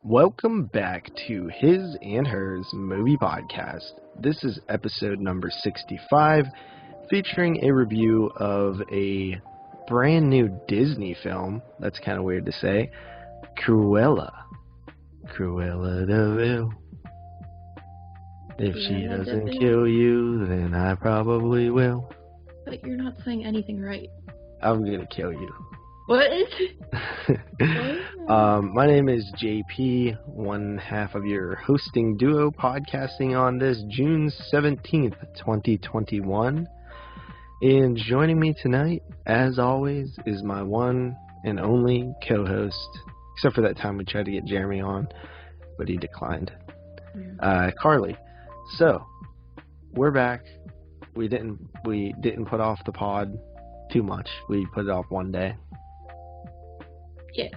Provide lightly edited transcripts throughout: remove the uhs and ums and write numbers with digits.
Welcome back to His and Hers Movie Podcast. This is episode number 65, featuring a review of a brand new Disney film. That's kind of weird to say. Cruella De Vil. If she doesn't kill you, then I probably will. But you're not saying anything right. I'm gonna kill you. What? My name is JP, one half of your hosting duo, podcasting on this June 17th, 2021. And joining me tonight, as always, is my one and only co-host, except for that time we tried to get Jeremy on, but he declined. Carly. So, we're back. We didn't put off the pod too much. We put it off one day. Yeah,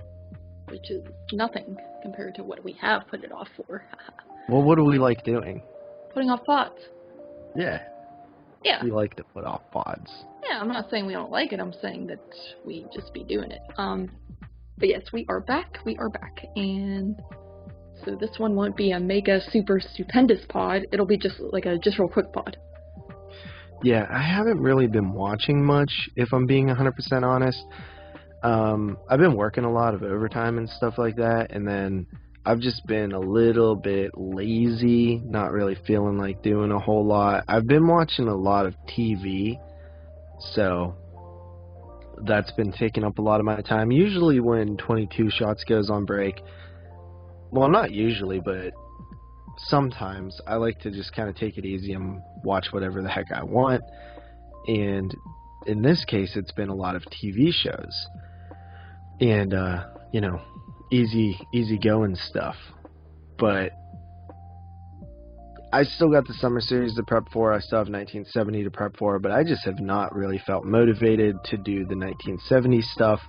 which is nothing compared to what we have put it off for. Well, what do we like doing? Putting off pods. Yeah. Yeah. We like to put off pods. Yeah, I'm not saying we don't like it. I'm saying that we just be doing it. But yes, we are back. And so this one won't be a mega super stupendous pod. It'll be just like a just real quick pod. Yeah, I haven't really been watching much, if I'm being 100% honest. I've been working a lot of overtime and stuff like that, and then I've just been a little bit lazy, not really feeling like doing a whole lot. I've been watching a lot of TV, so that's been taking up a lot of my time. Usually when 22 Shots goes on break, well, not usually, but sometimes I like to just kind of take it easy and watch whatever the heck I want, and in this case, it's been a lot of TV shows. And, easy going stuff. But I still got the summer series to prep for. I still have 1970 to prep for. But I just have not really felt motivated to do the 1970s stuff.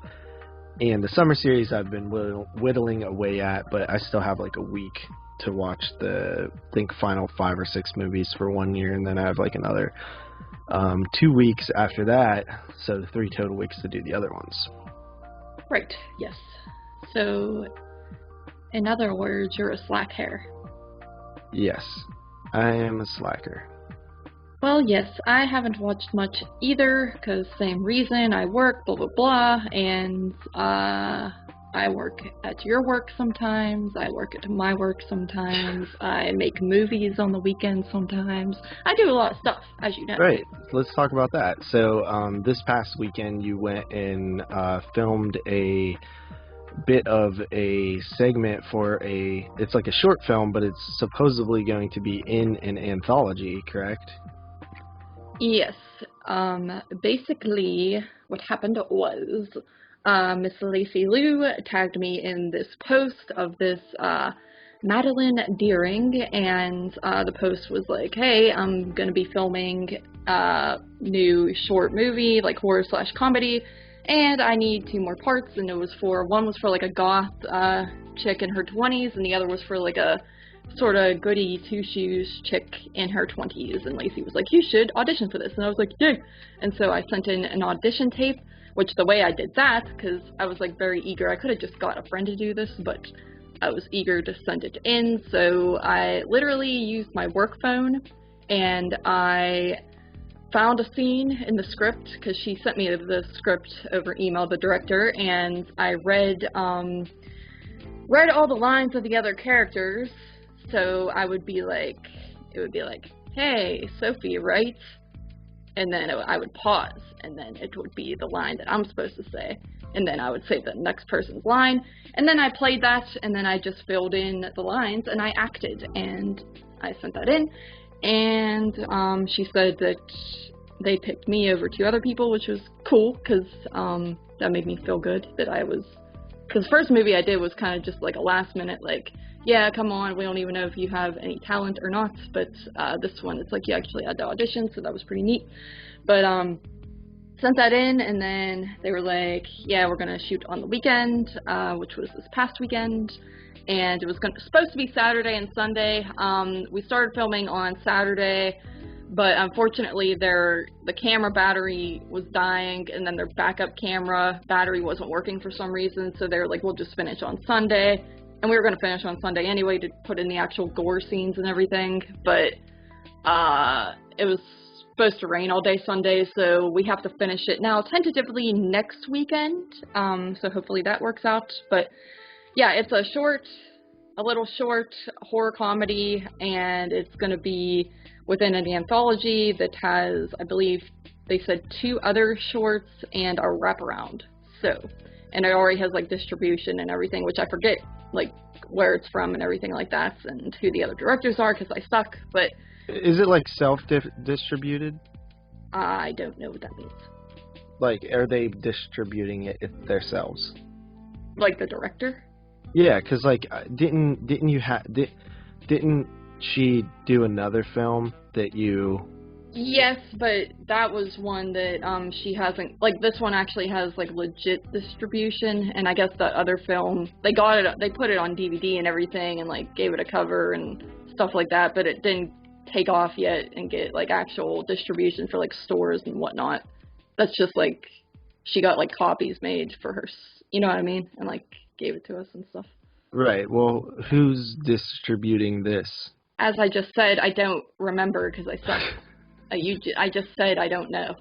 And the summer series I've been whittling away at. But I still have like a week to watch the, I think, final 5 or 6 movies for 1 year. And then I have like another 2 weeks after that. So 3 total weeks to do the other ones. Right, yes. So, in other words, you're a slackhair. Yes, I am a slacker. Well, yes, I haven't watched much either, because same reason, I work, blah, blah, blah, and I work at your work sometimes, I work at my work sometimes, I make movies on the weekends sometimes. I do a lot of stuff, as you know. Right, let's talk about that. So, this past weekend you went and filmed a bit of a segment for it's like a short film, but it's supposedly going to be in an anthology, correct? Yes. Basically, what happened was, Miss Lacey Lou tagged me in this post of this Madeline Deering, and the post was like, hey, I'm going to be filming a new short movie, like horror/comedy, and I need 2 more parts, and one was for like a goth chick in her 20s, and the other was for like a sort of goody two-shoes chick in her 20s, and Lacey was like, you should audition for this, and I was like, yeah, and so I sent in an audition tape, which the way I did that, because I was like very eager, I could have just got a friend to do this, but I was eager to send it in, so I literally used my work phone, and I found a scene in the script, because she sent me the script over email, the director, and I read all the lines of the other characters, so it would be like, hey, Sophie, right? And then I would pause, and then it would be the line that I'm supposed to say, and then I would say the next person's line, and then I played that, and then I just filled in the lines, and I acted, and I sent that in, and she said that they picked me over 2 other people, which was cool, because that made me feel good that because the first movie I did was kind of just like a last minute, like, yeah, come on, we don't even know if you have any talent or not, but this one, it's like you actually had to audition, so that was pretty neat. But sent that in, and then they were like, yeah, we're going to shoot on the weekend, which was this past weekend, and it was supposed to be Saturday and Sunday. We started filming on Saturday, but unfortunately the camera battery was dying, and then their backup camera battery wasn't working for some reason, so they were like, we'll just finish on Sunday. and we were going to finish on Sunday anyway to put in the actual gore scenes and everything, but it was supposed to rain all day Sunday, so we have to finish it now tentatively next weekend, so hopefully that works out. But yeah, it's a little short horror comedy, and it's going to be within an anthology that has, I believe they said, 2 other shorts and a wraparound. So, and it already has like distribution and everything, which I forget like where it's from and everything like that, and who the other directors are because I suck. But is it like self-distributed? I don't know what that means. Like, are they distributing it themselves? Like the director? Yeah, because like didn't she do another film that you? Yes, but that was one that she hasn't, like, this one actually has like legit distribution, and I guess that other film they put it on DVD and everything and like gave it a cover and stuff like that, but it didn't take off yet and get like actual distribution for like stores and whatnot. That's just like she got like copies made for her, you know what I mean, and like gave it to us and stuff. Right. Well, who's distributing this? As I just said, I don't remember because I suck. I just said I don't know.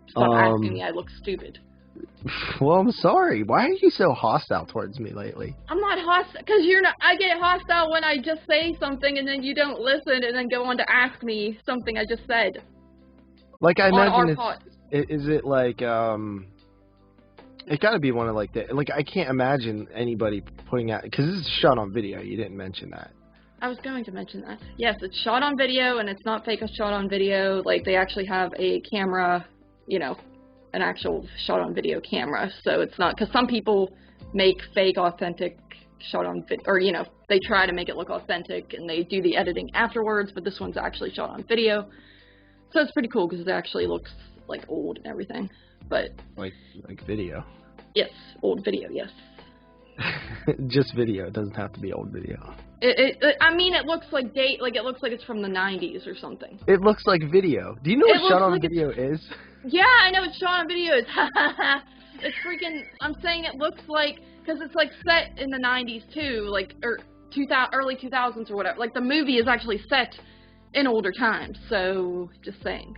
Stop asking me. I look stupid. Well, I'm sorry. Why are you so hostile towards me lately? I'm not hostile because you're not. I get hostile when I just say something and then you don't listen and then go on to ask me something I just said. Like I imagine is it like it got to be one of like the, like I can't imagine anybody putting out, because this is shot on video. You didn't mention that. I was going to mention that. Yes, it's shot on video, and it's not fake shot on video. Like, they actually have a camera, you know, an actual shot on video camera. So it's not, because some people make fake authentic shot on video, or, you know, they try to make it look authentic, and they do the editing afterwards, but this one's actually shot on video. So it's pretty cool, because it actually looks, like, old and everything. But like video? Yes, old video, yes. Just video. It doesn't have to be old video. I mean, it looks like it looks like it's from the 90s or something. It looks like video. Do you know what shot on video is? Yeah, I know what shot on video is. It's freaking, I'm saying it looks like, because it's like set in the 90s too, like, or early 2000s or whatever. Like, the movie is actually set in older times, so just saying.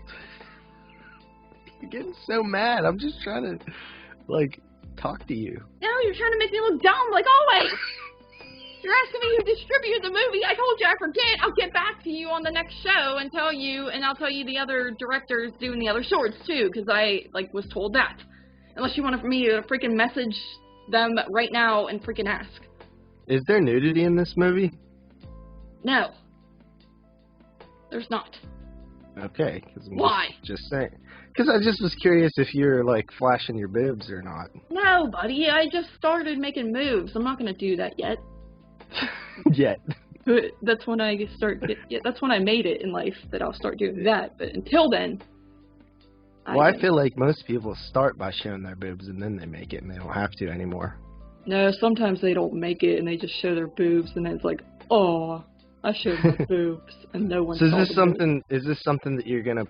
You're getting so mad. I'm just trying to, like, talk to you. No, you're trying to make me look dumb, like always. You're asking me who distributed the movie. I told you I forget. I'll get back to you on the next show and tell you, and I'll tell you the other directors doing the other shorts too, because I like was told that. Unless you want me to freaking message them right now and freaking ask. Is there nudity in this movie? No. There's not. Okay. Why? Just saying. Because I just was curious if you're, like, flashing your boobs or not. No, buddy. I just started making moves. I'm not going to do that yet. Yet. That's when I that's when I made it in life, that I'll start doing that. But until then... I feel like most people start by showing their boobs and then they make it and they don't have to anymore. No, sometimes they don't make it and they just show their boobs and then it's like, oh, I showed my boobs and no one. So is this something that you're gonna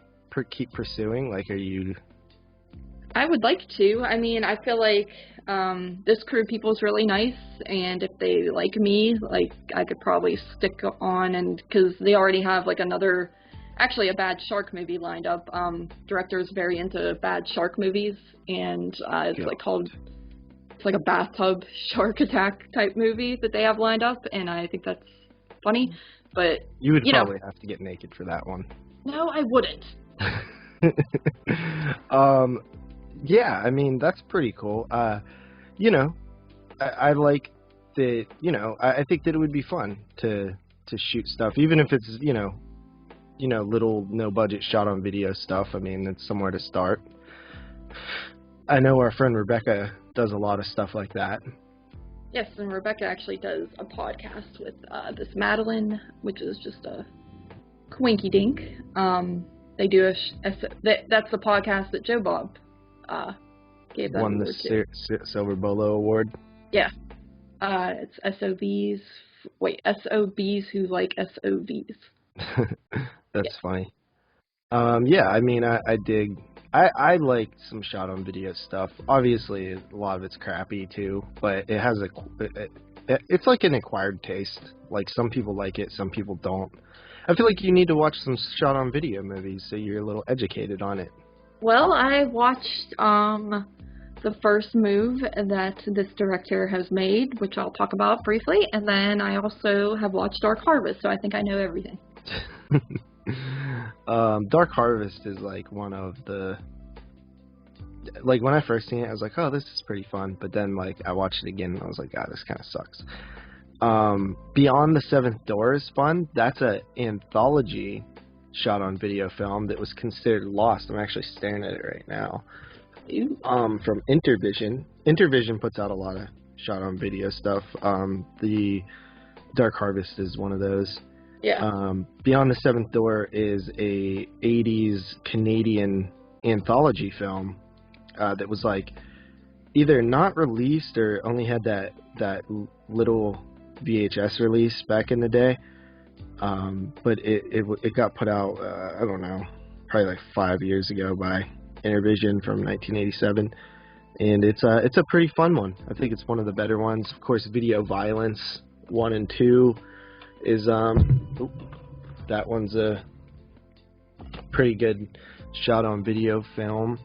keep pursuing? Like, are you? I would like to. I mean, I feel like this crew of people is really nice, and if they like me, like, I could probably stick on, and because they already have like another, actually a bad shark movie lined up. Director's very into bad shark movies, and it's like called, it's like a bathtub shark attack type movie that they have lined up, and I think that's funny. But you would probably have to get naked for that one. No, I wouldn't. Yeah, I mean, that's pretty cool. You know, I like that, you know, I think that it would be fun to shoot stuff, even if it's, you know, little no-budget shot-on-video stuff. I mean, it's somewhere to start. I know our friend Rebecca does a lot of stuff like that. Yes, and Rebecca actually does a podcast with this Madeline, which is just a quinky dink. They do that's the podcast that Joe Bob gave them. Won the Silver Bolo Award. Yeah. It's SOBs. Wait, SOBs who like SOVs. That's funny. Yeah, I mean, I dig. I like some shot on video stuff. Obviously, a lot of it's crappy too, but it has it's like an acquired taste. Like, some people like it, some people don't. I feel like you need to watch some shot-on-video movies so you're a little educated on it. Well, I watched the first move that this director has made, which I'll talk about briefly, and then I also have watched Dark Harvest, so I think I know everything. Dark Harvest is like one of the, like, when I first seen it, I was like, oh, this is pretty fun, but then like I watched it again and I was like, God, this kind of sucks. Beyond the Seventh Door is fun. That's an anthology shot on video film that was considered lost. I'm actually staring at it right now. From Intervision. Intervision puts out a lot of shot on video stuff. The Dark Harvest is one of those. Yeah. Beyond the Seventh Door is a 80s Canadian anthology film that was like either not released or only had that little VHS release back in the day. But it got put out, I don't know, probably like 5 years ago by Intervision from 1987, and it's a pretty fun one. I think it's one of the better ones. Of course, Video Violence 1 and 2 is that one's a pretty good shot on video film.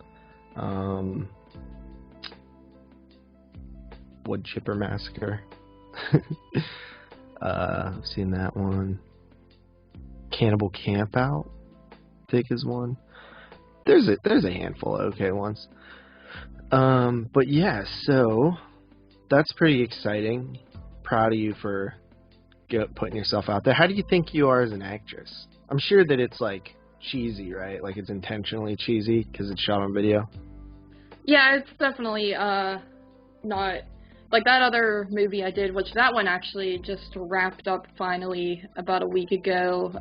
Wood Chipper Massacre. I've seen that one. Cannibal Campout, I think, is one. There's a handful of okay ones. But yeah, so that's pretty exciting. Proud of you for putting yourself out there. How do you think you are as an actress? I'm sure that it's like cheesy, right? Like it's intentionally cheesy because it's shot on video. Yeah, it's definitely not like that other movie I did, which that one actually just wrapped up finally about a week ago.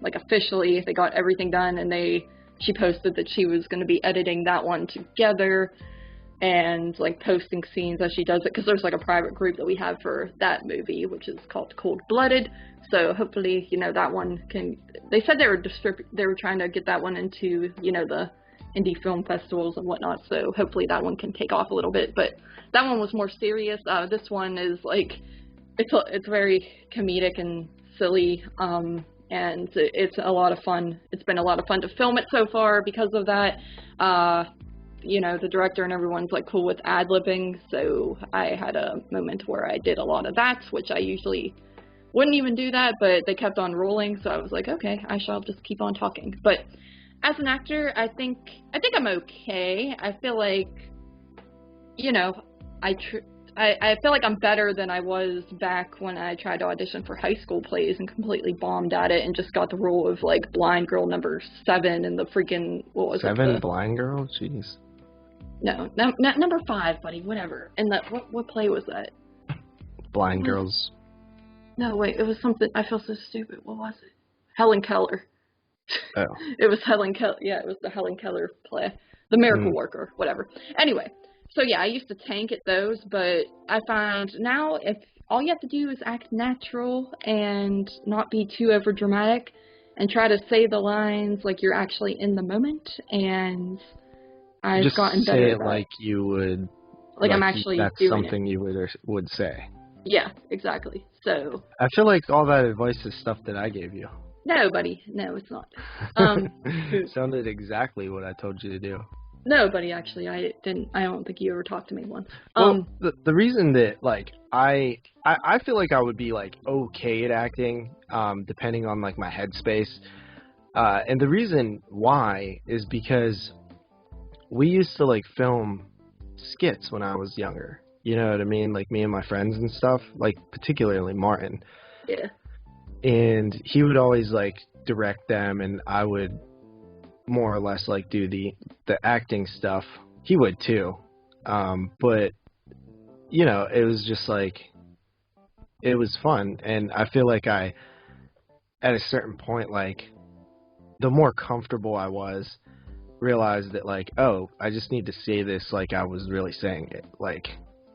Like officially, they got everything done, and she posted that she was going to be editing that one together and like posting scenes as she does it, because there's like a private group that we have for that movie, which is called Cold Blooded. So hopefully, that one can. They said they were trying to get that one into the indie film festivals and whatnot. So hopefully that one can take off a little bit. But that one was more serious. This one is like it's very comedic and silly. And it's a lot of fun. It's been a lot of fun to film it so far because of that. The director and everyone's like cool with ad-libbing, so I had a moment where I did a lot of that, which I usually wouldn't even do that, but they kept on rolling, so I was like, okay, I shall just keep on talking. But as an actor, I think I'm okay. I feel like, I feel like I'm better than I was back when I tried to audition for high school plays and completely bombed at it and just got the role of like blind girl number 7 in the freaking, what was it? 7 blind girl? Jeez. No, number 5, buddy, whatever. And what play was that? Blind Girls. No, wait, it was something, I feel so stupid. What was it? Helen Keller. Oh. It was Helen Keller, yeah, it was the Helen Keller play. The Miracle Worker, whatever. Anyway, so yeah, I used to tank at those, but I find now if all you have to do is act natural and not be too over dramatic and try to say the lines like you're actually in the moment, and I've just gotten better. Say at it that. like you would. Like I'm actually that's doing something it. you would say. Yeah, exactly. So. I feel like all that advice is stuff that I gave you. No, buddy. No, it's not. Sounded exactly what I told you to do. No, buddy. Actually, I didn't. I don't think you ever talked to me once. Well, the reason that like I feel like I would be like okay at acting, depending on like my headspace, and the reason why is because we used to like film skits when I was younger. You know what I mean? Like me and my friends and stuff, like particularly Martin. Yeah. And he would always like direct them, and I would more or less like do the acting stuff. He would too. But it was just like, it was fun. And I feel like at a certain point, like the more comfortable I was, realized that like, oh, I just need to say this like I was really saying it. Like,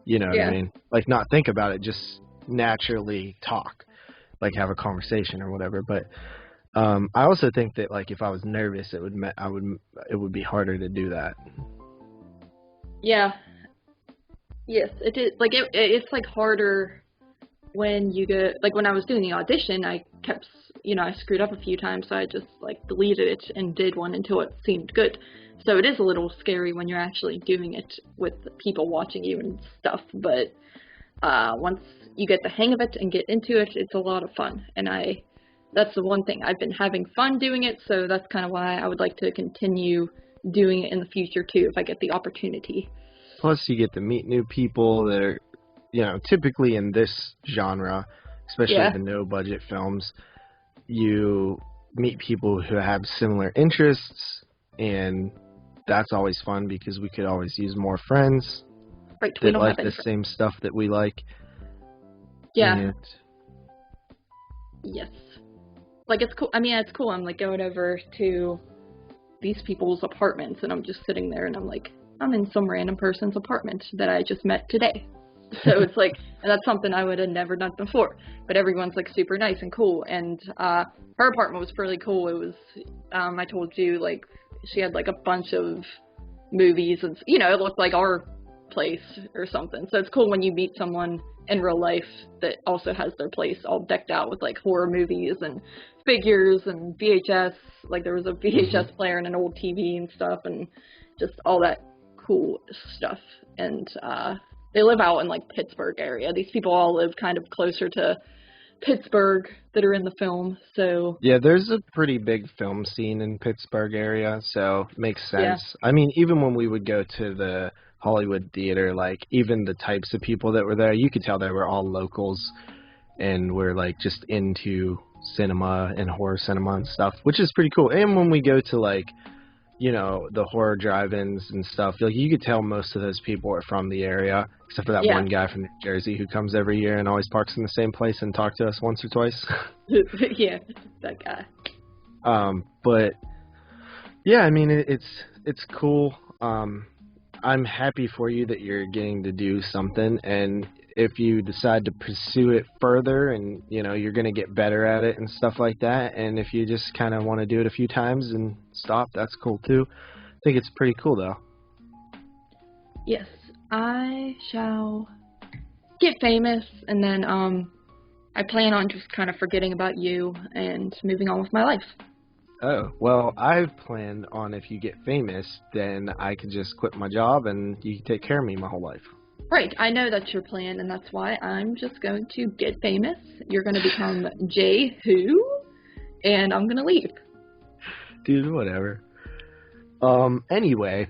what I mean? Like not think about it, just naturally talk, like have a conversation or whatever. But I also think that like if I was nervous, it would be harder to do that. Yeah. Yes, it did. Like it's like harder when you go, like when I was doing the audition, I kept, I screwed up a few times, so I just like deleted it and did one until it seemed good. So it is a little scary when you're actually doing it with people watching you and stuff, but once you get the hang of it and get into it, it's a lot of fun. And that's the one thing. I've been having fun doing it, so that's kind of why I would like to continue doing it in the future too, if I get the opportunity. Plus, you get to meet new people that are, typically in this genre, especially the no-budget films, you meet people who have similar interests, and that's always fun because we could always use more friends that like the same stuff that we like. Yeah. And yes. Like, it's cool. I mean, it's cool. I'm, like, going over to these people's apartments, and I'm just sitting there, and I'm like, I'm in some random person's apartment that I just met today. So it's like, and that's something I would have never done before. But everyone's, like, super nice and cool. And her apartment was pretty cool. It was, I told you, like, she had, like, a bunch of movies. And, it looked like our place or something. So it's cool when you meet someone in real life that also has their place all decked out with, like, horror movies and figures and VHS. Like, there was a VHS player and an old TV and stuff and just all that cool stuff. And they live out in, like, Pittsburgh area. These people all live kind of closer to Pittsburgh that are in the film, so... Yeah, there's a pretty big film scene in Pittsburgh area, so it makes sense. Yeah. I mean, even when we would go to the Hollywood theater, like, even the types of people that were there, you could tell they were all locals and were, like, just into cinema and horror cinema and stuff, which is pretty cool. And when we go to, like, the horror drive-ins and stuff, like, you could tell most of those people are from the area, except for that one guy from New Jersey who comes every year and always parks in the same place and talks to us once or twice. Yeah, that guy. But yeah, I mean, it's cool. I'm happy for you that you're getting to do something, and if you decide to pursue it further and, you're going to get better at it and stuff like that, and if you just kind of want to do it a few times and stop, that's cool too. I think it's pretty cool, though. Yes, I shall get famous, and then I plan on just kind of forgetting about you and moving on with my life. Oh, well, I plan on if you get famous, then I can just quit my job and you can take care of me my whole life. Right, I know that's your plan, and that's why I'm just going to get famous. You're going to become J Who, and I'm going to leave. Dude, whatever. Anyway,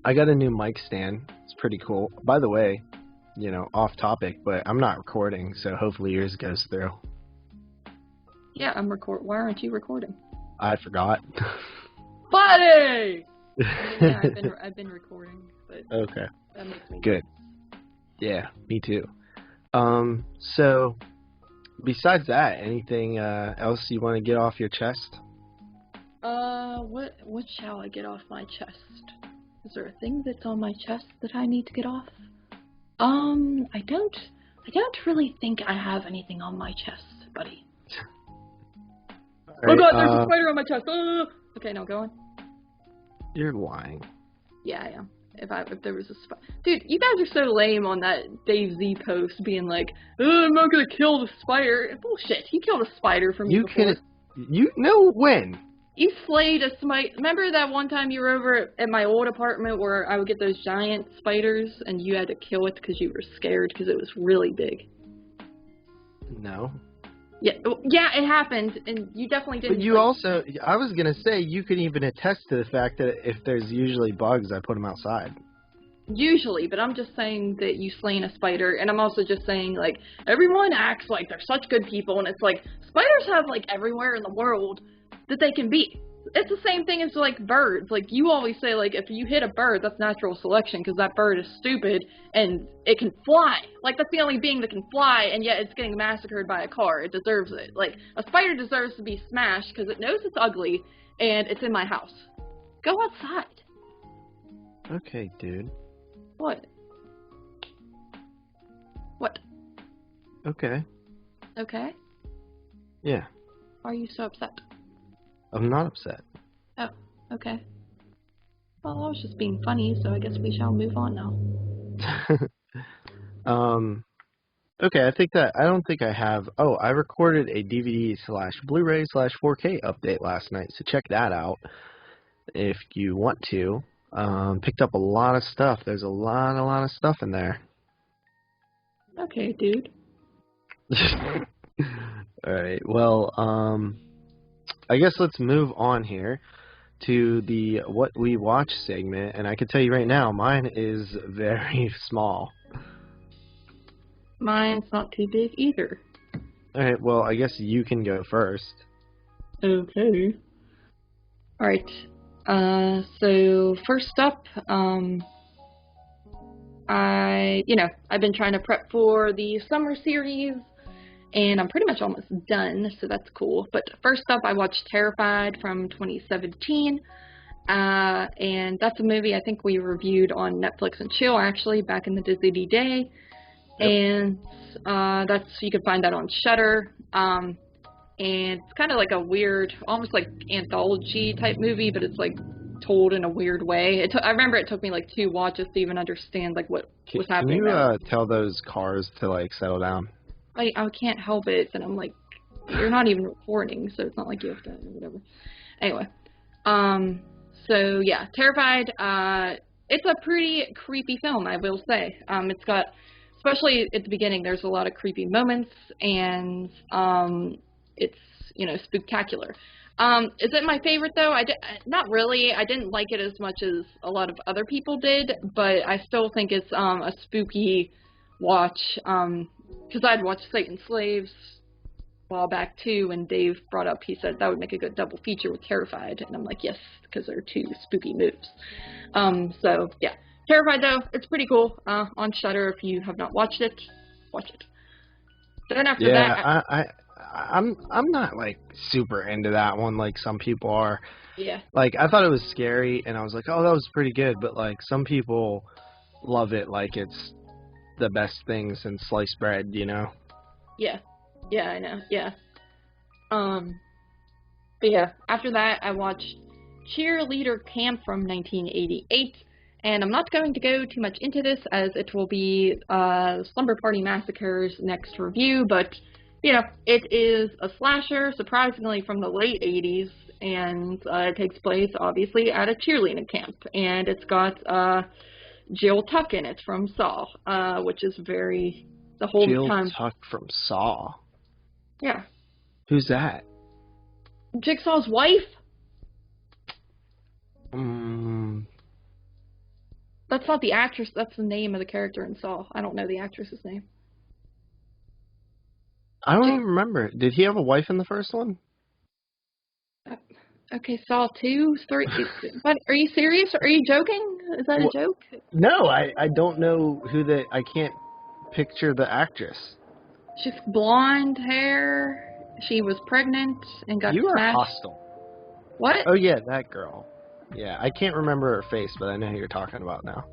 I got a new mic stand. It's pretty cool. By the way, off topic, but I'm not recording, so hopefully yours goes through. Yeah, why aren't you recording? I forgot. Buddy! Yeah, I've been recording, but okay. That makes me good. Yeah, me too. So besides that, anything else you want to get off your chest? What shall I get off my chest? Is there a thing that's on my chest that I need to get off? I don't really think I have anything on my chest, buddy. Right, oh god, there's a spider on my chest. Okay, no, go on. You're lying. Yeah, I am. If there was a spider. Dude, you guys are so lame on that Dave Z post being like, I'm not gonna kill the spider. Bullshit, he killed a spider for me before. You know when? You slayed a spider. Remember that one time you were over at my old apartment where I would get those giant spiders and you had to kill it because you were scared because it was really big? No. Yeah, it happened, and you definitely didn't. But you also, I was going to say, you could even attest to the fact that if there's usually bugs, I put them outside. Usually, but I'm just saying that you slain a spider, and I'm also just saying, like, everyone acts like they're such good people, and it's like, spiders have, like, everywhere in the world that they can be. It's the same thing as, like, birds. Like, you always say, like, if you hit a bird, that's natural selection because that bird is stupid and it can fly. Like, that's the only being that can fly, and yet it's getting massacred by a car. It deserves it. Like, a spider deserves to be smashed because it knows it's ugly and it's in my house. Go outside. Okay, dude. What? What? Okay. Okay? Yeah. Why are you so upset? I'm not upset. Oh, okay. Well, I was just being funny, so I guess we shall move on now. Okay, I don't think I have. Oh, I recorded a DVD/Blu-ray/4K update last night, so check that out if you want to. Picked up a lot of stuff. There's a lot of stuff in there. Okay, dude. All right. Well, I guess let's move on here to the what we watch segment, and I can tell you right now, mine is very small. Mine's not too big either. All right. Well, I guess you can go first. Okay. Alright. So first up, I've been trying to prep for the summer series, and I'm pretty much almost done, so that's cool. But first up, I watched Terrified from 2017, and that's a movie I think we reviewed on Netflix and Chill, actually, back in the Disney day. Yep. And you can find that on Shudder. And it's kind of like a weird, almost like anthology type movie, but it's like told in a weird way. I remember it took me like 2 watches to even understand like what was happening. Can you tell those cars to like settle down? I can't help it, and I'm like, you're not even recording, so it's not like you have to whatever. Anyway, so yeah, Terrified. It's a pretty creepy film, I will say. It's got, especially at the beginning, there's a lot of creepy moments, and it's, spooktacular. Is it my favorite, though? Not really. I didn't like it as much as a lot of other people did, but I still think it's a spooky watch, because I'd watched Satan's Slaves a while back, too, and Dave brought up, he said that would make a good double feature with Terrified, and I'm like, yes, because they're 2 spooky moves. So, yeah. Terrified, though, it's pretty cool. On Shudder, if you have not watched it, watch it. Then after that, I'm not like super into that one like some people are. Yeah. Like I thought it was scary, and I was like, oh, that was pretty good. But like some people love it like it's the best thing since sliced bread, Yeah. Yeah, I know. Yeah. But yeah, after that, I watched Cheerleader Camp from 1988. And I'm not going to go too much into this, as it will be Slumber Party Massacre's next review, but, it is a slasher, surprisingly from the late 80s, and it takes place, obviously, at a cheerleading camp. And it's got Jill Tuck in it from Saw, which is the whole time... Jill Tuck from Saw? Yeah. Who's that? Jigsaw's wife? That's not the actress, that's the name of the character in Saw. I don't know the actress's name. I don't even remember. Did he have a wife in the first one? Okay, Saw 2, 3... What, are you serious? Are you joking? Is that a joke? No, I don't know I can't picture the actress. She's blonde hair, she was pregnant and got smashed. You are hostile. What? Oh yeah, that girl. Yeah, I can't remember her face, but I know who you're talking about now.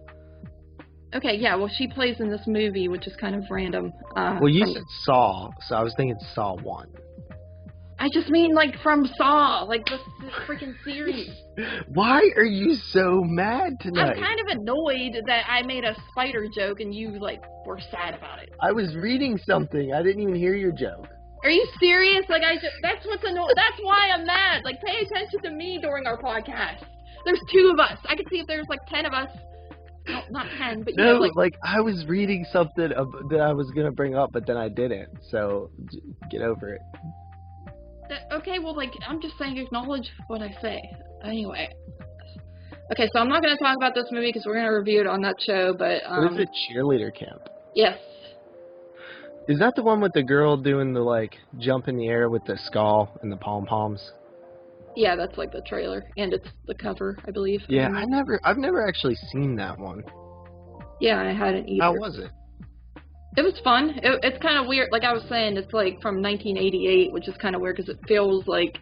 Okay, yeah, well, she plays in this movie, which is kind of random. Well, you said Saw, so I was thinking Saw 1. I just mean, like, from Saw, like, this freaking series. Why are you so mad tonight? I'm kind of annoyed that I made a spider joke and you, like, were sad about it. I was reading something. I didn't even hear your joke. Are you serious? Like, that's what's annoying. That's why I'm mad. Like, pay attention to me during our podcast. There's 2 of us. I could see if there's like 10 of us. No, not 10, but no, like I was reading something that I was gonna bring up, but then I didn't. So get over it. Okay, well, like I'm just saying, acknowledge what I say. Anyway. Okay, so I'm not gonna talk about this movie because we're gonna review it on that show. But what is it? Cheerleader Camp. Yes. Is that the one with the girl doing the like jump in the air with the skull and the pom poms? Yeah, that's like the trailer, and it's the cover, I believe. Yeah, I've never actually seen that one. Yeah, I hadn't either. How was it? It was fun. It's kind of weird. Like I was saying, it's like from 1988, which is kind of weird because it feels like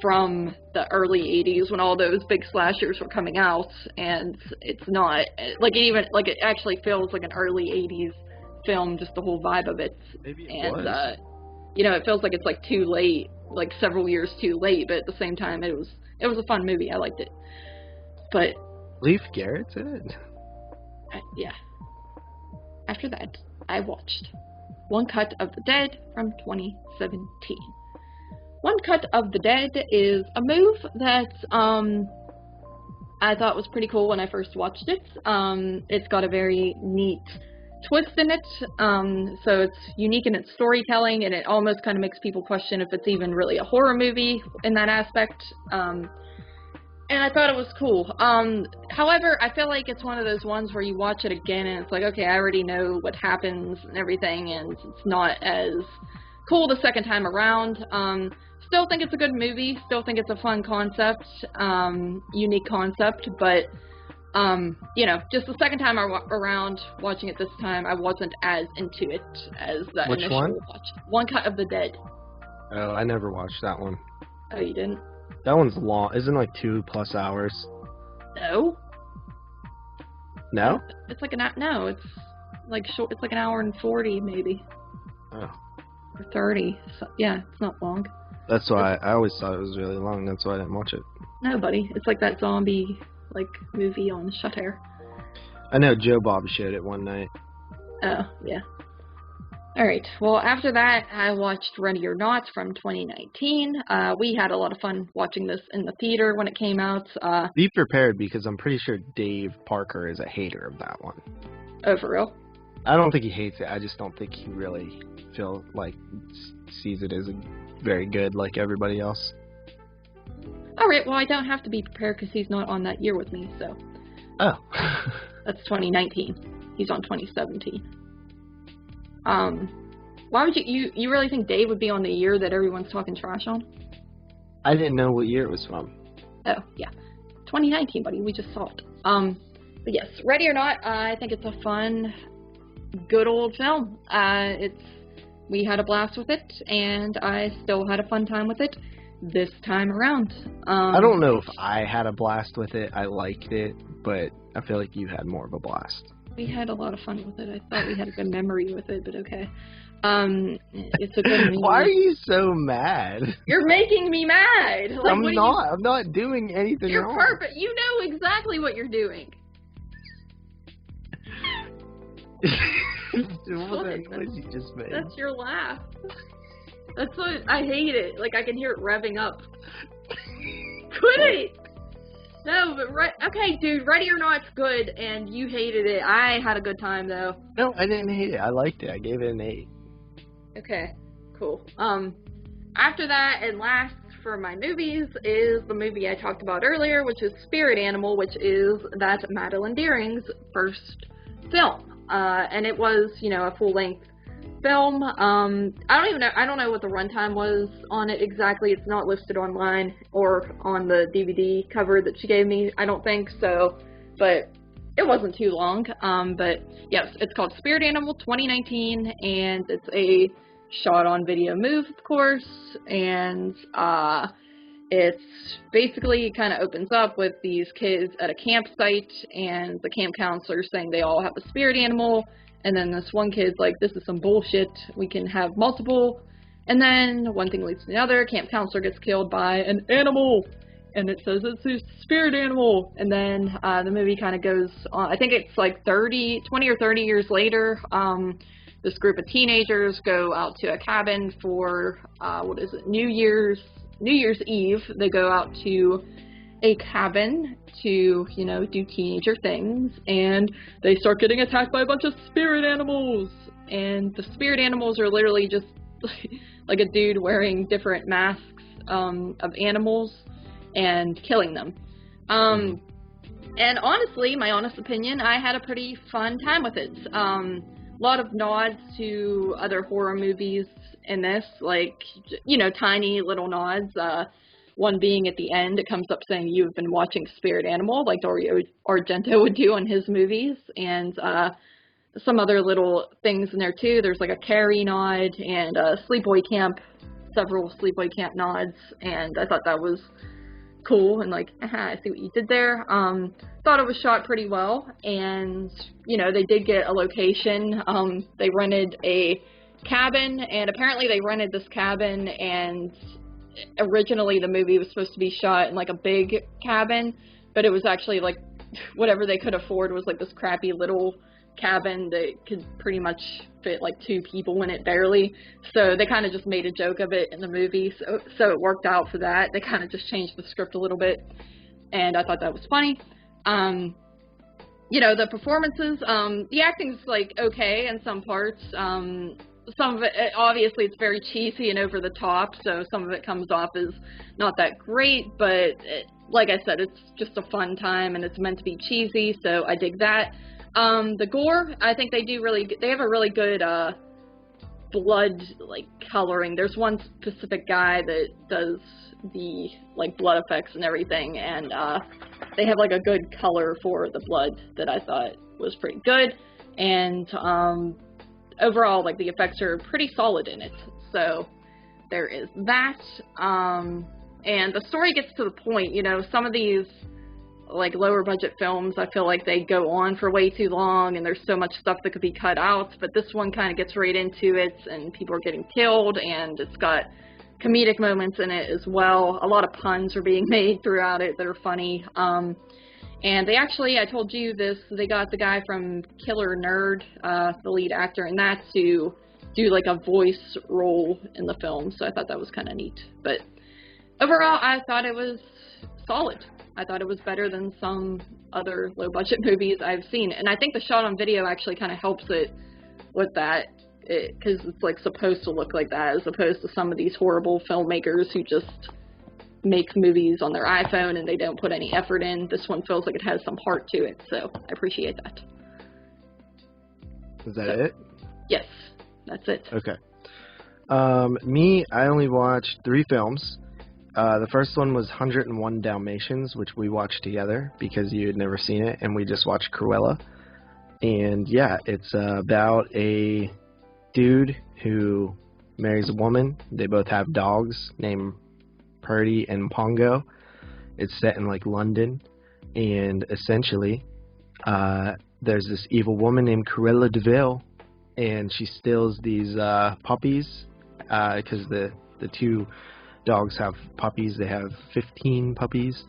from the early 80s when all those big slashers were coming out, and it's not. Like it actually feels like an early 80s film, just the whole vibe of it. Maybe it and, was. It feels like it's like too late. Like several years too late, but at the same time it was a fun movie. I liked it. But Leif Garrett's in it. yeah. After that, I watched One Cut of the Dead from 2017. One Cut of the Dead is a move that I thought was pretty cool when I first watched it. It's got a very neat twist in it, so it's unique in its storytelling, and it almost kind of makes people question if it's even really a horror movie in that aspect. And I thought it was cool. However, I feel like it's one of those ones where you watch it again and it's like, okay, I already know what happens and everything, and it's not as cool the second time around. Still think it's a good movie, still think it's a fun concept, unique concept, but, you know, just the second time around watching it this time, I wasn't as into it as the Which initial one? watch. One Cut of the Dead. Oh, I never watched that one. Oh, you didn't? That one's long. Isn't it like 2+ hours? No. No? It's like no, it's like short. It's like an hour and 40 maybe. Oh. Or 30. So, yeah, it's not long. That's why I always thought it was really long. That's why I didn't watch it. No, buddy. It's like that zombie like movie on Shutter. I know Joe Bob showed it one night. Oh, yeah. Alright, well, after that, I watched Ready or Not from 2019. We had a lot of fun watching this in the theater when it came out. Be prepared, because I'm pretty sure Dave Parker is a hater of that one. Oh, for real? I don't think he hates it. I just don't think he really sees it as very good like everybody else. Alright, well, I don't have to be prepared because he's not on that year with me, so. Oh. That's 2019. He's on 2017. Why would you really think Dave would be on the year that everyone's talking trash on? I didn't know what year it was from. Oh, yeah. 2019, buddy. We just saw it. But yes, Ready or Not, I think it's a fun, good old film. We had a blast with it, and I still had a fun time with it this time around. I don't know if I had a blast with it. I liked it, but I feel like you had more of a blast. We had a lot of fun with it. I thought we had a good memory with it, but okay. It's a good movie. Why are you so mad? You're making me mad. Like, I'm not. I'm not doing anything You're wrong. perfect. You know exactly what you're doing. What was that noise you just made? That's your laugh. That's what I hate it. Like I can hear it revving up. Quit it. No, but okay, dude. Ready or Not's good, and you hated it. I had a good time though. No, I didn't hate it. I liked it. I gave it an 8. Okay, cool. After that and last for my movies is the movie I talked about earlier, which is Spirit Animal, which is that Madeline Deering's first film. And it was, you know, a full-length film. I don't know what the runtime was on it exactly. It's not listed online or on the DVD cover that she gave me. I don't think so, but it wasn't too long. But yes, it's called Spirit Animal 2019, and it's a shot-on-video move, of course, and it's basically kind of opens up with these kids at a campsite, and the camp counselor saying they all have a spirit animal, and then this one kid's like, this is some bullshit, we can have multiple, and then one thing leads to another, camp counselor gets killed by an animal, and it says it's a spirit animal, and then the movie kind of goes on. I think it's like 20 or 30 years later. This group of teenagers go out to a cabin for, New Year's Eve. They go out to a cabin to, you know, do teenager things, and they start getting attacked by a bunch of spirit animals, and the spirit animals are literally just like a dude wearing different masks of animals and killing them. And honestly, my honest opinion, I had a pretty fun time with it. A lot of nods to other horror movies in this, like, you know, tiny little nods. One being at the end, it comes up saying you've been watching Spirit Animal, like Dario Argento would do in his movies, and some other little things in there too. There's like a Carrie nod and a Sleepaway Camp, several Sleepaway Camp nods, and I thought that was cool, and like, I see what you did there. Thought it was shot pretty well, and, you know, they did get a location. They rented a cabin, and apparently they rented this cabin, and originally the movie was supposed to be shot in like a big cabin, but it was actually like whatever they could afford was like this crappy little cabin that could pretty much fit like 2 people in it barely. So they kind of just made a joke of it in the movie. So it worked out for that. They kind of just changed the script a little bit, and I thought that was funny. You know, the performances, the acting's like okay in some parts. Some of it, obviously, it's very cheesy and over the top, so some of it comes off as not that great, but like I said, it's just a fun time, and it's meant to be cheesy, so I dig that. The gore, I think they have a really good, blood, like, coloring. There's one specific guy that does the, like, blood effects and everything, and, they have, like, a good color for the blood that I thought was pretty good, and, overall, like, the effects are pretty solid in it, so there is that. And the story gets to the point. You know, some of these, like, lower budget films, I feel like they go on for way too long, and there's so much stuff that could be cut out, but this one kind of gets right into it, and people are getting killed, and it's got comedic moments in it as well. A lot of puns are being made throughout it that are funny. And they actually, I told you this, they got the guy from Killer Nerd, the lead actor in that, to do like a voice role in the film, so I thought that was kind of neat. But overall, I thought it was solid. I thought it was better than some other low-budget movies I've seen. And I think the shot on video actually kind of helps it with that, because it's like supposed to look like that, as opposed to some of these horrible filmmakers who just make movies on their iPhone and they don't put any effort in. This one feels like it has some heart to it, so I appreciate that. Is that it? Yes, that's it. Okay. Me, I only watched 3 films. The first one was 101 Dalmatians, which we watched together because you had never seen it, and we just watched Cruella. And yeah, it's about a dude who marries a woman. They both have dogs named Purdy and Pongo. It's set in like London, and essentially there's this evil woman named Cruella De Vil, and she steals these puppies because the 2 dogs have puppies. They have 15 puppies,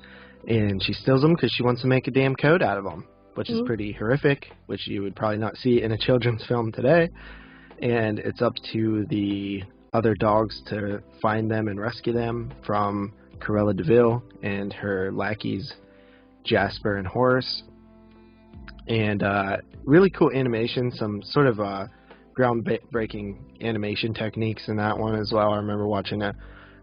and she steals them because she wants to make a damn coat out of them, which is pretty horrific, which you would probably not see in a children's film today. And it's up to the other dogs to find them and rescue them from Cruella De Vil and her lackeys Jasper and Horace. And really cool animation, some sort of groundbreaking animation techniques in that one as well. I remember watching a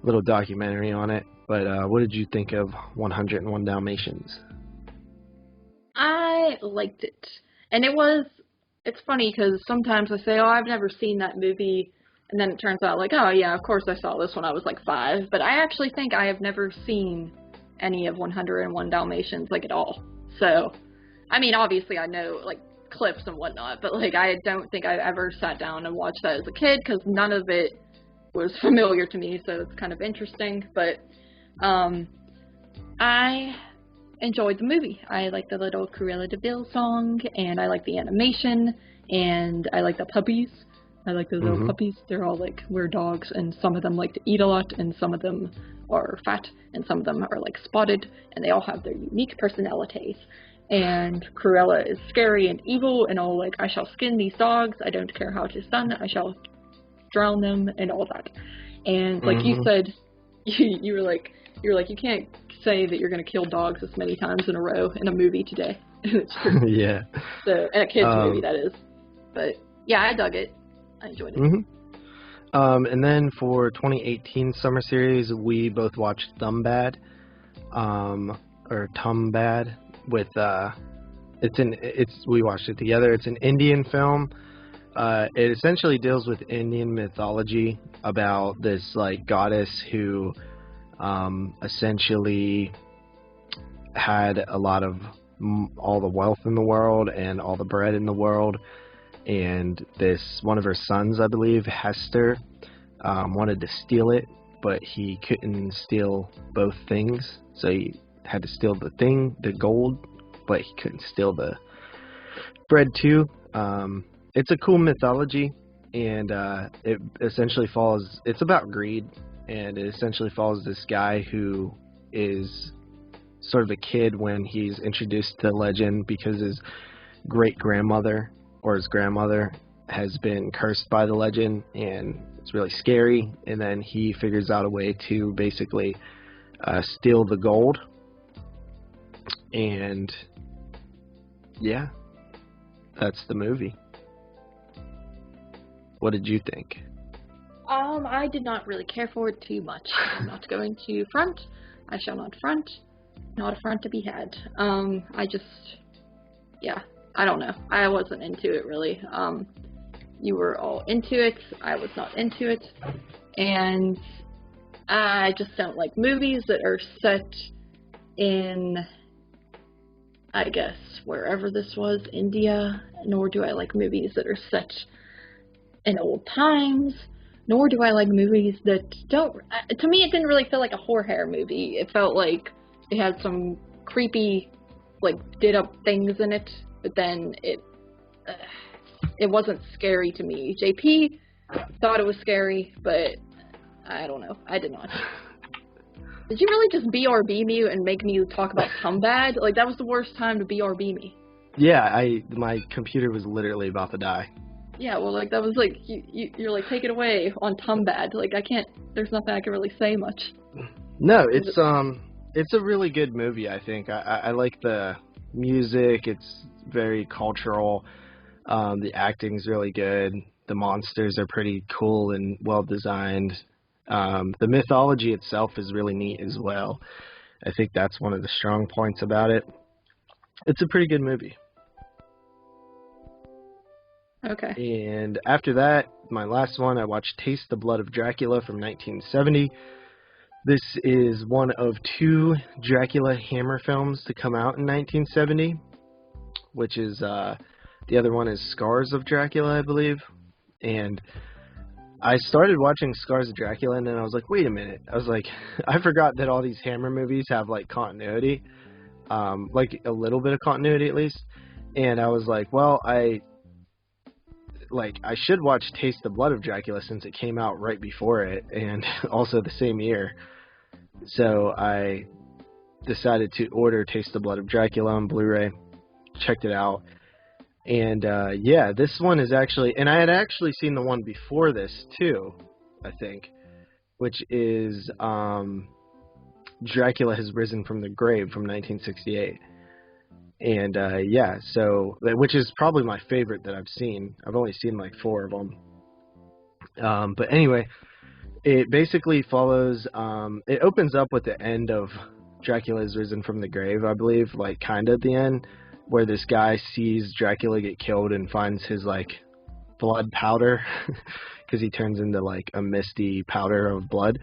little documentary on it. But what did you think of 101 Dalmatians? I liked it. And it's funny because sometimes I say, oh, I've never seen that movie. And then it turns out, like, oh, yeah, of course I saw this when I was, like, 5. But I actually think I have never seen any of 101 Dalmatians, like, at all. So, I mean, obviously I know, like, clips and whatnot. But, like, I don't think I ever sat down and watched that as a kid because none of it was familiar to me. So it's kind of interesting. But I enjoyed the movie. I like the little Cruella De Vil song. And I like the animation. And I like the puppies. I like the little puppies. They're all like weird dogs, and some of them like to eat a lot, and some of them are fat, and some of them are like spotted, and they all have their unique personalities. And Cruella is scary and evil, and all like, I shall skin these dogs, I don't care how it is done, I shall drown them, and all that. And like you said, you were like, you can't say that you're going to kill dogs as many times in a row in a movie today. And it's true. Yeah. So, in a kid's movie, that is. But yeah, I dug it. I enjoyed it. And then for 2018 summer series, we both watched Tumbbad, or Tumbbad with we watched it together. It's an Indian film. It essentially deals with Indian mythology about this like goddess who essentially had a lot of all the wealth in the world and all the bread in the world. And one of her sons, I believe, Hester, wanted to steal it, but he couldn't steal both things. So he had to steal the gold, but he couldn't steal the bread too. It's a cool mythology, and it essentially follows, it's about greed, and it essentially follows this guy who is sort of a kid when he's introduced to legend because his great-grandmother or his grandmother has been cursed by the legend, and it's really scary. And then he figures out a way to basically steal the gold. And yeah, that's the movie. What did you think? I did not really care for it too much. I'm not going to front. I shall not front. Not a front to be had. I don't know. I wasn't into it really. You were all into it. I was not into it. And I just don't like movies that are set in, I guess, wherever this was, India. Nor do I like movies that are set in old times. Nor do I like movies that don't... To me, it didn't really feel like a horror movie. It felt like it had some creepy, like, did-up things in it. But then it wasn't scary to me. JP thought it was scary, but I don't know. I did not. Did you really just BRB me and make me talk about Tumbbad? Like, that was the worst time to BRB me. Yeah, my computer was literally about to die. Yeah, well, like, that was like, you're like, take it away on Tumbbad. Like, there's nothing I can really say much. No, it's a really good movie, I think. I like the music. It's very cultural. The acting's really good. The monsters are pretty cool and well designed. The mythology itself is really neat as well. I think that's one of the strong points about it. It's a pretty good movie. Okay. And after that, my last one, I watched Taste the Blood of Dracula from 1970. This is one of 2 Dracula Hammer films to come out in 1970, which is, the other one is Scars of Dracula, I believe. And I started watching Scars of Dracula, and then I was like, wait a minute. I was like, I forgot that all these Hammer movies have, like, continuity, like a little bit of continuity at least. And I was like, well, I should watch Taste the Blood of Dracula since it came out right before it, and also the same year. So I decided to order Taste the Blood of Dracula on Blu-ray, checked it out, and yeah, this one is actually, and I had actually seen the one before this too, I think, which is Dracula Has Risen from the Grave from 1968. And yeah, so, which is probably my favorite that I've seen. I've only seen like 4 of them. But anyway, it basically follows, it opens up with the end of Dracula Has Risen from the Grave, I believe, like kind of at the end, where this guy sees Dracula get killed and finds his like blood powder, because he turns into like a misty powder of blood,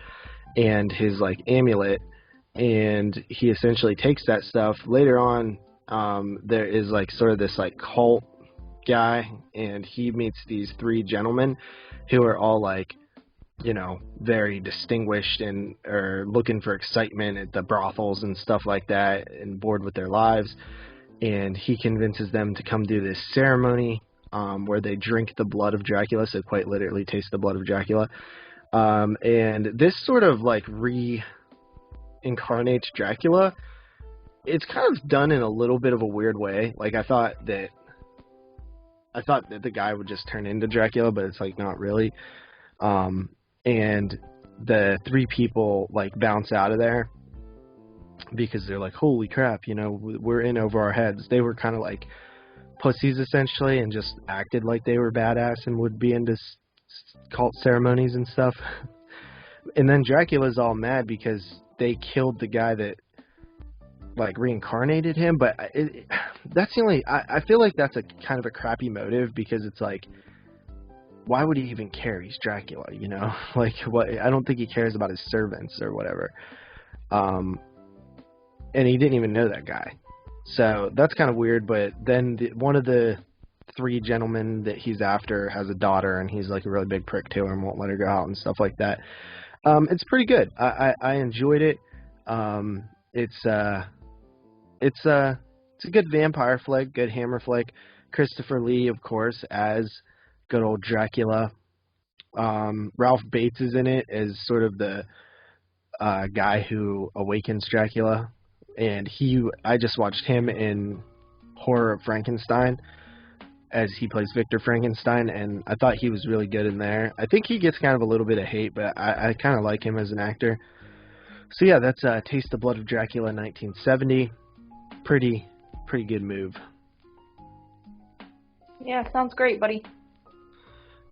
and his like amulet, and he essentially takes that stuff. Later on, there is like sort of this like cult guy, and he meets these 3 gentlemen who are all like, you know, very distinguished and are looking for excitement at the brothels and stuff like that, and bored with their lives. And he convinces them to come do this ceremony where they drink the blood of Dracula, so quite literally taste the blood of Dracula. And this sort of like reincarnates Dracula. It's kind of done in a little bit of a weird way. Like, I thought that the guy would just turn into Dracula, but it's like not really. And the 3 people like bounce out of there because they're like, holy crap, you know, we're in over our heads. They were kind of like pussies essentially, and just acted like they were badass and would be into cult ceremonies and stuff. And then Dracula's all mad because they killed the guy that like reincarnated him, but that's the only, I feel like that's a kind of a crappy motive, because it's like, why would he even care? He's Dracula, you know? Like, what? I don't think he cares about his servants or whatever. And he didn't even know that guy, so that's kind of weird. But then one of the 3 gentlemen that he's after has a daughter, and he's like a really big prick to her and won't let her go out and stuff like that. It's pretty good. I enjoyed it. It's a good vampire flick, good Hammer flick. Christopher Lee, of course, as good old Dracula. Ralph Bates is in it as sort of the guy who awakens Dracula, and I just watched him in Horror of Frankenstein, as he plays Victor Frankenstein, and I thought he was really good in there. I think he gets kind of a little bit of hate, but I kind of like him as an actor. So yeah, that's Taste the Blood of Dracula 1970. Pretty good move. Yeah, sounds great, buddy.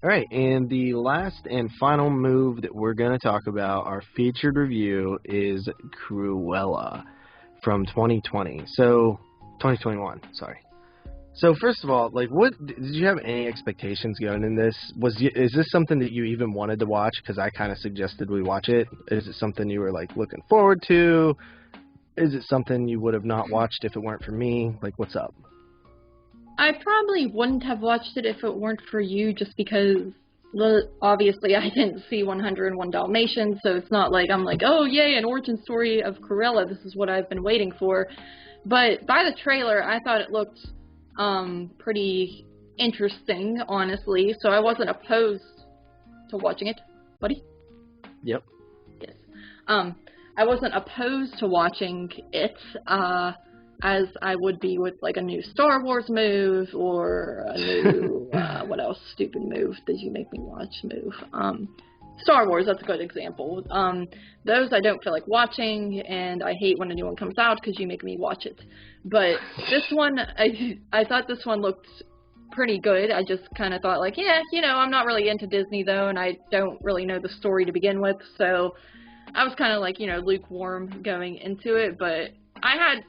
All right, and the last and final move that we're going to talk about, our featured review, is Cruella from 2020. So, 2021, sorry. So, first of all, like, what did you have any expectations going in this? Is this something that you even wanted to watch? Because I kind of suggested we watch it. Is it something you were, like, looking forward to? Is it something you would have not watched if it weren't for me? Like, what's up? I probably wouldn't have watched it if it weren't for you, just because, obviously, I didn't see 101 Dalmatians, so it's not like I'm like, oh, yay, an origin story of Cruella, this is what I've been waiting for. But by the trailer, I thought it looked pretty interesting, honestly, so I wasn't opposed to watching it. Buddy? Yep. Yes. I wasn't opposed to watching it, as I would be with, like, a new Star Wars move, or a new, what else stupid move did you make me watch move? Star Wars, that's a good example. Those I don't feel like watching, and I hate when a new one comes out because you make me watch it. But this one, I thought this one looked pretty good. I just kind of thought, like, yeah, you know, I'm not really into Disney, though, and I don't really know the story to begin with, so I was kind of, like, you know, lukewarm going into it, but I had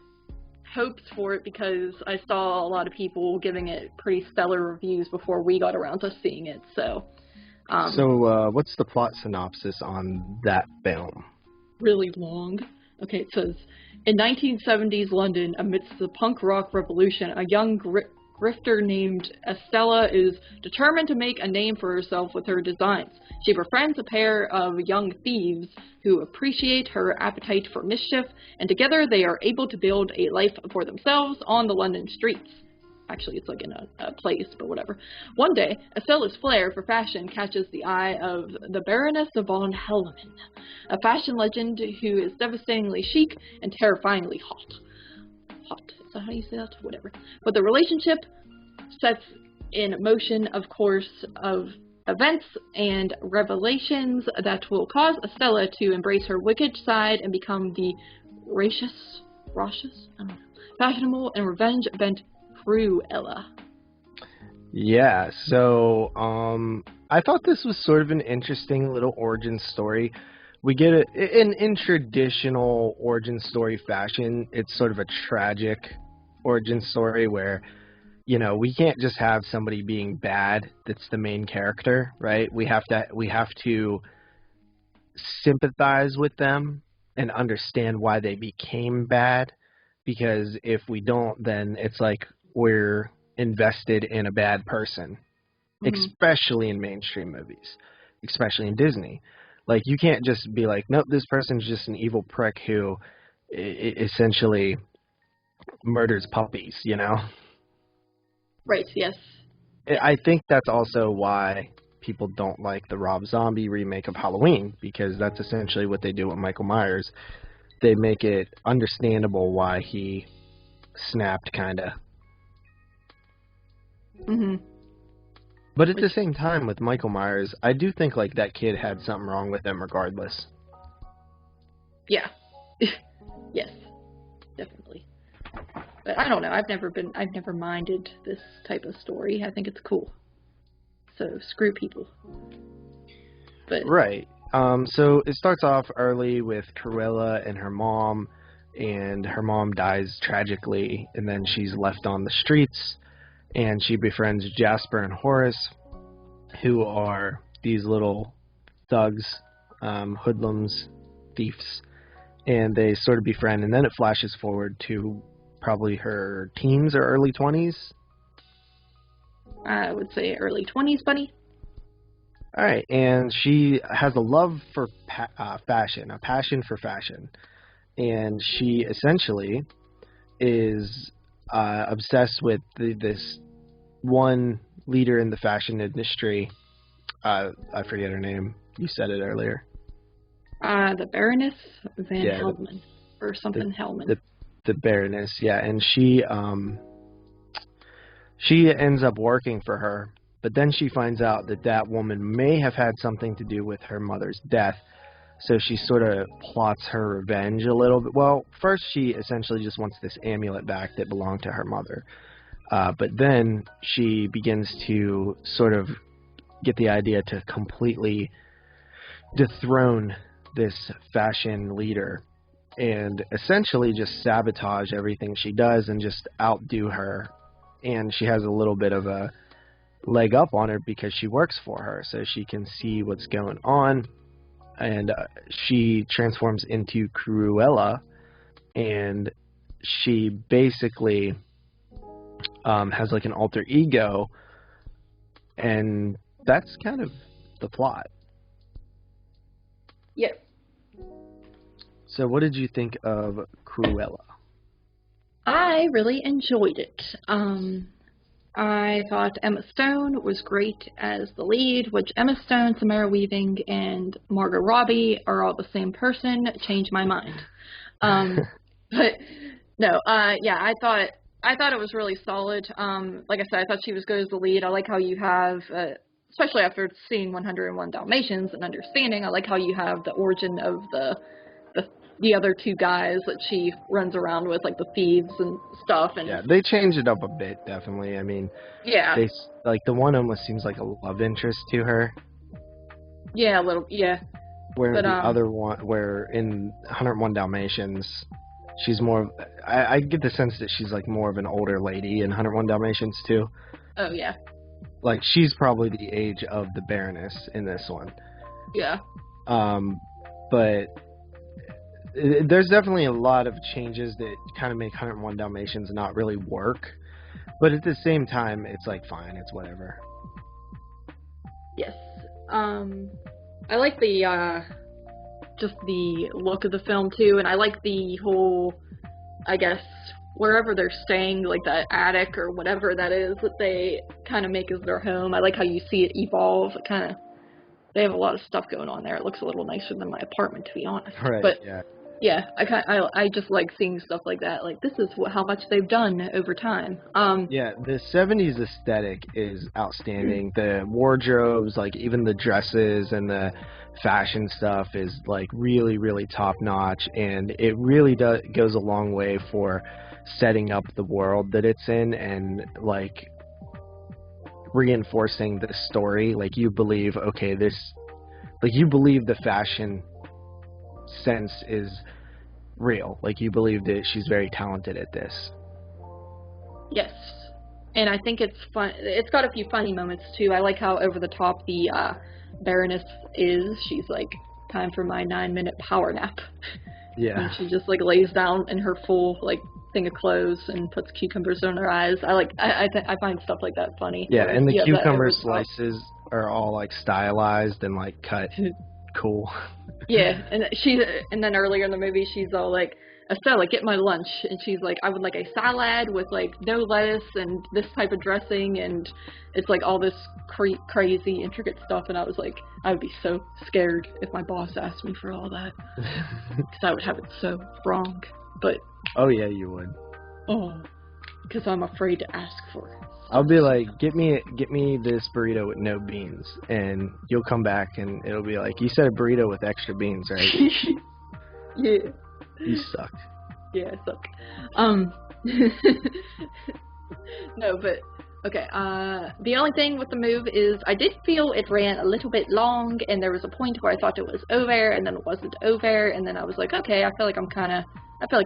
hopes for it because I saw a lot of people giving it pretty stellar reviews before we got around to seeing it, so... what's the plot synopsis on that film? Really long. Okay, it says, in 1970s London, amidst the punk rock revolution, a young grifter named Estella is determined to make a name for herself with her designs. She befriends a pair of young thieves who appreciate her appetite for mischief, and together they are able to build a life for themselves on the London streets. Actually, it's like in a place, but whatever. One day, Estella's flair for fashion catches the eye of the Baroness of von Hellman, a fashion legend who is devastatingly chic and terrifyingly hot. Hot. Is that how you say that? Whatever. But the relationship sets in motion, of course, of events and revelations that will cause Estella to embrace her wicked side and become the raucous, I don't know, fashionable and revenge-bent Cruella. Yeah, so I thought this was sort of an interesting little origin story. We get it in traditional origin story fashion. It's sort of a tragic origin story where, you know, we can't just have somebody being bad that's the main character, right? We have to sympathize with them and understand why they became bad, because if we don't, then it's like we're invested in a bad person, especially in mainstream movies, especially in Disney. Like, you can't just be like, nope, this person's just an evil prick who essentially murders puppies, you know? Right, yes. I think that's also why people don't like the Rob Zombie remake of Halloween, because that's essentially what they do with Michael Myers. They make it understandable why he snapped, kind of. But at the same time, with Michael Myers, I do think, like, that kid had something wrong with him regardless. Yeah. Yes, definitely. But I don't know. I've never minded this type of story. I think it's cool. So screw people. But right. So it starts off early with Cruella and her mom, and her mom dies tragically, and then she's left on the streets, and she befriends Jasper and Horace, who are these little thugs, hoodlums, thieves, and they sort of befriend, and then it flashes forward to probably her teens or early 20s. I would say early 20s, buddy. All right, and she has a love for fashion, a passion for fashion, and she essentially is obsessed with this one leader in the fashion industry. I forget her name. You said it earlier. The Baroness Van Hellman, or something Hellman. The Baroness, yeah, and she She ends up working for her, but then she finds out that that woman may have had something to do with her mother's death. So she sort of plots her revenge a little bit. Well, first she essentially just wants this amulet back that belonged to her mother. But then she begins to sort of get the idea to completely dethrone this fashion leader and essentially just sabotage everything she does and just outdo her. And she has a little bit of a leg up on her because she works for her, so she can see what's going on. And she transforms into Cruella, and she basically has like an alter ego, and that's kind of the plot. Yes. So what did you think of Cruella? I really enjoyed it. I thought Emma Stone was great as the lead, which Emma Stone, Samara Weaving, and Margot Robbie are all the same person. Changed my mind. But no, yeah, I thought it was really solid. Like I said, I thought she was good as the lead. I like how you have, especially after seeing 101 Dalmatians and understanding, I like how you have the origin of the other two guys that she runs around with, like the thieves and stuff. And yeah, they changed it up a bit, definitely. I mean, yeah, they like the one almost seems like a love interest to her. Yeah, a little, yeah. Where But, the other one, where in 101 Dalmatians, she's more. I get the sense that she's like more of an older lady in 101 Dalmatians too. Oh yeah. Like she's probably the age of the Baroness in this one. Yeah. But there's definitely a lot of changes that kind of make 101 Dalmatians not really work. But at the same time, it's like fine, it's whatever. Yes. I like the just the look of the film too, and I like the whole, I guess, wherever they're staying, like that attic or whatever that is that they kind of make as their home. I like how you see it evolve. It kind of, they have a lot of stuff going on there. It looks a little nicer than my apartment, to be honest. Right. But yeah. Yeah, I just like seeing stuff like that. Like, this is how much they've done over time. Yeah, the 70s aesthetic is outstanding. The wardrobes, like even the dresses and the fashion stuff is like really, really top notch, and it really goes a long way for setting up the world that it's in and like reinforcing the story. Like you believe, okay, you believe the fashion sense is real. Like you believe that she's very talented at this. Yes, and I think it's fun. It's got a few funny moments too. I like how over the top the Baroness is. She's like, time for my 9-minute power nap. Yeah. And she just like lays down in her full like thing of clothes and puts cucumbers in her eyes. I find stuff like that funny. Yeah, and the cucumber slices are all like stylized and like cut cool. Yeah, and then earlier in the movie, she's all like, Estelle, like, get my lunch. And she's like, I would like a salad with like no lettuce and this type of dressing, and it's like all this crazy, intricate stuff. And I was like, I would be so scared if my boss asked me for all that, because I would have it so wrong. But oh yeah, you would. Oh, because I'm afraid to ask for it. I'll be like, get me this burrito with no beans, and you'll come back and it'll be like, you said a burrito with extra beans, right? Yeah. You suck. Yeah, I suck. No, but okay. The only thing with the move is I did feel it ran a little bit long, and there was a point where I thought it was over, and then it wasn't over, and then I was like, okay, I feel like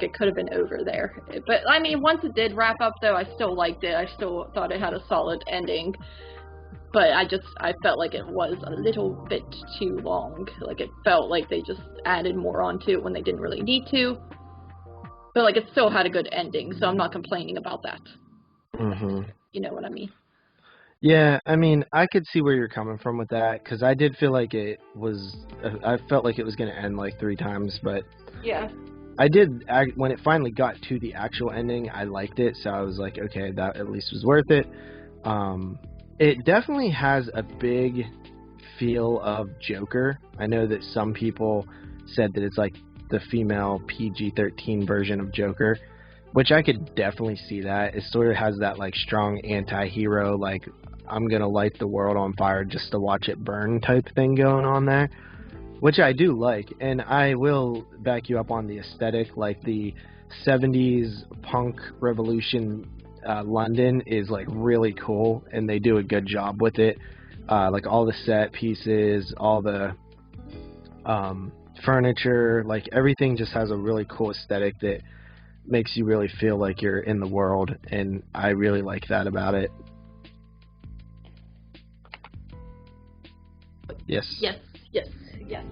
it could have been over there. But, I mean, once it did wrap up, though, I still liked it. I still thought it had a solid ending. But I felt like it was a little bit too long. Like, it felt like they just added more onto it when they didn't really need to. But, like, it still had a good ending, so I'm not complaining about that. Mm-hmm. You know what I mean? Yeah, I mean, I could see where you're coming from with that, because I did feel like I felt like it was going to end, like, 3 times, but... Yeah. When it finally got to the actual ending, I liked it, so I was like, okay, that at least was worth it. It definitely has a big feel of Joker. I know that some people said that it's like the female PG-13 version of Joker, which I could definitely see that. It sort of has that like strong anti-hero, like I'm gonna light the world on fire just to watch it burn type thing going on there, which I do like, and I will back you up on the aesthetic. Like the 70s punk revolution London is like really cool, and they do a good job with it. Like all the set pieces, all the furniture, like everything just has a really cool aesthetic that makes you really feel like you're in the world, and I really like that about it. Yes. Yes, yes, yes,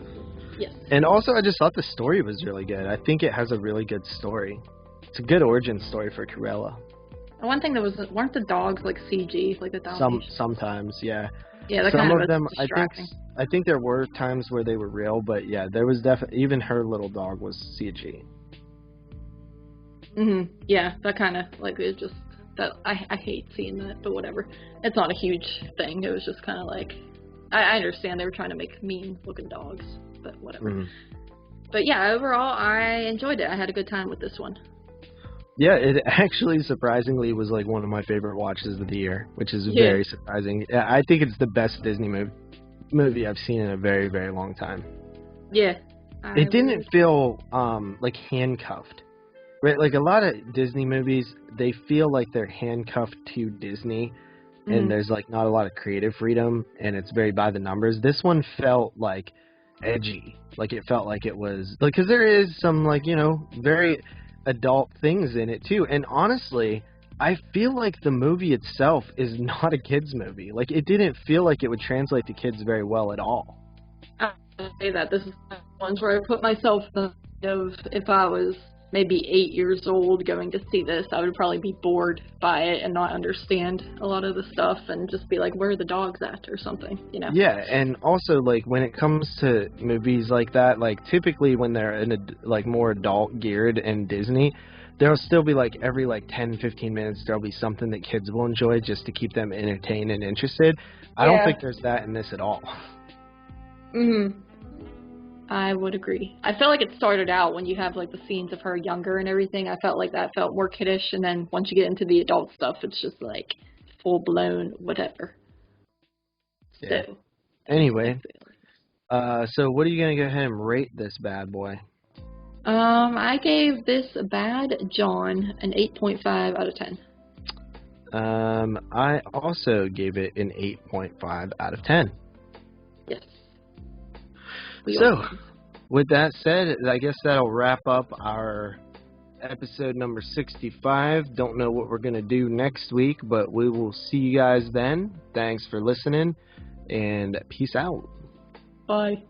yes. And also, I just thought the story was really good. I think it has a really good story. It's a good origin story for Cruella. And one thing that weren't the dogs like CG, like the Dalmatians? Sometimes, yeah. Yeah, that Some kind of them, distracting. I think there were times where they were real, but yeah, there was definitely, even her little dog was CG. Yeah, that kind of like it just that I hate seeing that, but whatever. It's not a huge thing. It was just kind of like I understand they were trying to make mean looking dogs, but whatever. But yeah, overall I enjoyed it. I had a good time with this one. Yeah, it actually surprisingly was like one of my favorite watches of the year, which is very surprising. I think it's the best Disney movie I've seen in a very, very long time. Yeah. It didn't feel like handcuffed. Right, like a lot of Disney movies, they feel like they're handcuffed to Disney, and there's like not a lot of creative freedom, and it's very by the numbers. This one felt like edgy, like it felt like it was like, because there is some like, you know, very adult things in it too. And honestly, I feel like the movie itself is not a kids movie. Like it didn't feel like it would translate to kids very well at all. I say that this is ones where I put myself in of if I was maybe 8 years old going to see this, I would probably be bored by it and not understand a lot of the stuff and just be like, where are the dogs at or something, you know? Yeah, and also like when it comes to movies like that, like typically when they're in a like more adult geared in Disney, there'll still be like every like 10-15 minutes there'll be something that kids will enjoy just to keep them entertained and interested. I don't think there's that in this at all. I would agree. I felt like it started out when you have like the scenes of her younger and everything. I felt like that felt more kiddish, and then once you get into the adult stuff, it's just like full blown whatever. Yeah. So, anyway, so what are you gonna go ahead and rate this bad boy? I gave this Bad John an 8.5 out of 10. I also gave it an 8.5 out of 10. Yes. So, with that said, I guess that'll wrap up our episode number 65. Don't know what we're going to do next week, but we will see you guys then. Thanks for listening, and peace out. Bye.